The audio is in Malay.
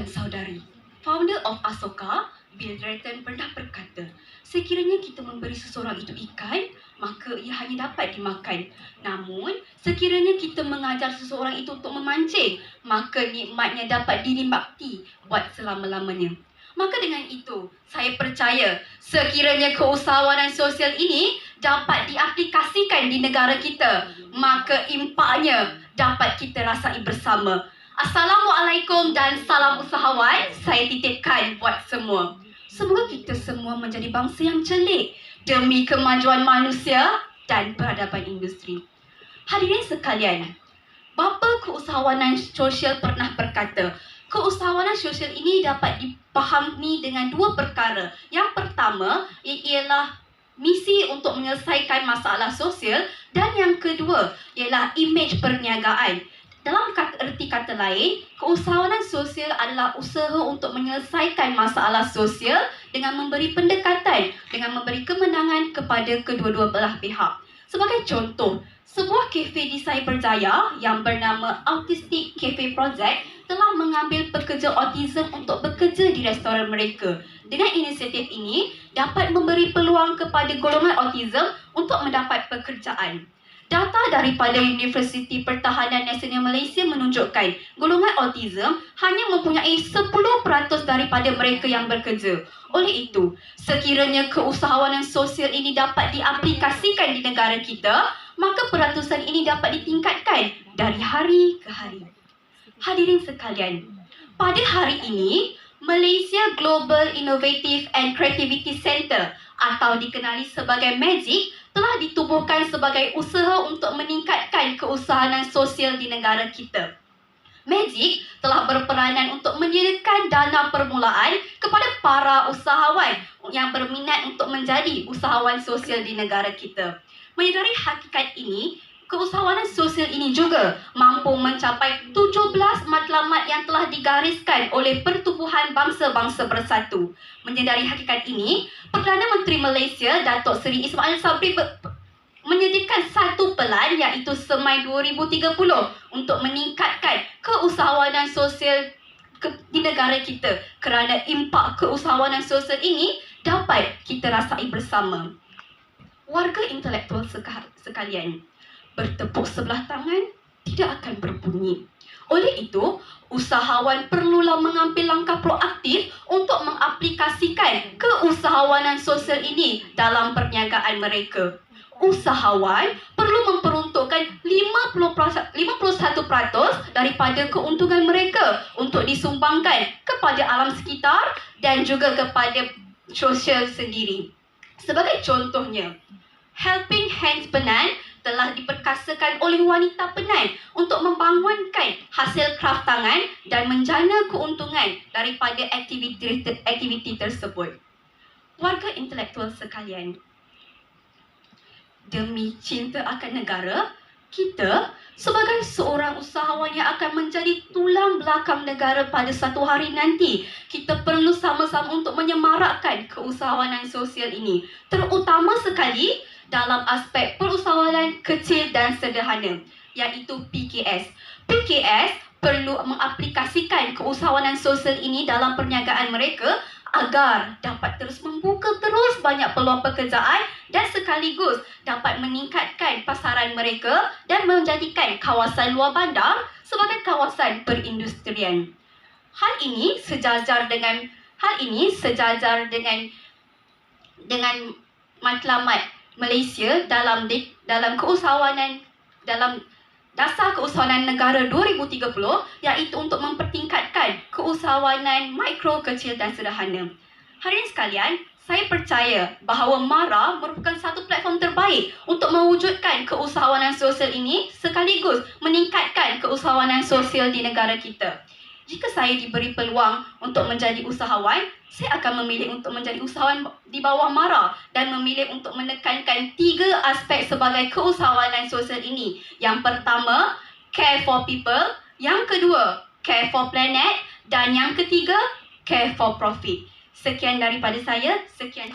Tuan saudari, founder of Asoka, Bill Drayton pernah berkata, sekiranya kita memberi seseorang itu ikan, maka ia hanya dapat dimakan. Namun, sekiranya kita mengajar seseorang itu untuk memancing, maka nikmatnya dapat dinikmati buat selama-lamanya. Maka dengan itu, saya percaya sekiranya keusahawanan sosial ini dapat diaplikasikan di negara kita, maka impaknya dapat kita rasai bersama. Assalamualaikum dan salam usahawan. Saya titipkan buat semua. Semoga kita semua menjadi bangsa yang celik demi kemajuan manusia dan peradaban industri. Hadirin sekalian, bapa keusahawanan sosial pernah berkata, keusahawanan sosial ini dapat dipahami dengan dua perkara. Yang pertama ialah misi untuk menyelesaikan masalah sosial, dan yang kedua ialah imej perniagaan. Dalam erti kata lain, keusahawanan sosial adalah usaha untuk menyelesaikan masalah sosial dengan memberi pendekatan, dengan memberi kemenangan kepada kedua-dua belah pihak. Sebagai contoh, sebuah kafe di Cyberjaya yang bernama Autistic Cafe Project telah mengambil pekerja autism untuk bekerja di restoran mereka. Dengan inisiatif ini, dapat memberi peluang kepada golongan autism untuk mendapat pekerjaan. Data daripada Universiti Pertahanan Nasional Malaysia menunjukkan golongan autism hanya mempunyai 10% daripada mereka yang bekerja. Oleh itu, sekiranya keusahawanan sosial ini dapat diaplikasikan di negara kita, maka peratusan ini dapat ditingkatkan dari hari ke hari. Hadirin sekalian, pada hari ini, Malaysia Global Innovative and Creativity Centre atau dikenali sebagai MAGIC telah ditubuhkan sebagai usaha untuk meningkatkan keusahawanan sosial di negara kita. MAGIC telah berperanan untuk menyediakan dana permulaan kepada para usahawan yang berminat untuk menjadi usahawan sosial di negara kita. Menyedari hakikat ini, keusahawanan sosial ini juga mampu mencapai 17 matlamat yang telah digariskan oleh Pertubuhan Bangsa-Bangsa Bersatu. Menyedari hakikat ini, Perdana Menteri Malaysia Datuk Seri Ismail Sabri menyediakan satu pelan iaitu Semai 2030 untuk meningkatkan keusahawanan sosial di negara kita, kerana impak keusahawanan sosial ini dapat kita rasai bersama. Warga intelektual sekalian, bertepuk sebelah tangan tidak akan berbunyi. Oleh itu, usahawan perlulah mengambil langkah proaktif untuk mengaplikasikan keusahawanan sosial ini dalam perniagaan mereka. Usahawan perlu memperuntukkan 51% daripada keuntungan mereka untuk disumbangkan kepada alam sekitar dan juga kepada sosial sendiri. Sebagai contohnya, Helping Hands Penang telah diperkasakan oleh wanita Penang untuk membangunkan hasil kraft tangan dan menjana keuntungan daripada aktiviti tersebut. Warga intelektual sekalian, demi cinta akan negara, kita sebagai seorang usahawan yang akan menjadi tulang belakang negara pada satu hari nanti, kita perlu sama-sama untuk menyemarakkan keusahawanan sosial ini, terutama sekali dalam aspek perusahawanan kecil dan sederhana, iaitu PKS. PKS perlu mengaplikasikan keusahawanan sosial ini dalam perniagaan mereka agar dapat terus membuka terus banyak peluang pekerjaan dan sekaligus dapat meningkatkan pasaran mereka dan menjadikan kawasan luar bandar sebagai kawasan perindustrian. Hal ini sejajar dengan matlamat Malaysia dalam keusahawanan dalam Dasar Keusahawanan Negara 2030, iaitu untuk mempertingkatkan keusahawanan mikro, kecil dan sederhana. Hadirin sekalian, saya percaya bahawa MARA merupakan satu platform terbaik untuk mewujudkan keusahawanan sosial ini sekaligus meningkatkan keusahawanan sosial di negara kita. Jika saya diberi peluang untuk menjadi usahawan, saya akan memilih untuk menjadi usahawan di bawah MARA dan memilih untuk menekankan 3 aspek sebagai keusahawanan sosial ini. Yang pertama, care for people. Yang kedua, care for planet. Dan yang ketiga, care for profit. Sekian daripada saya. Sekian.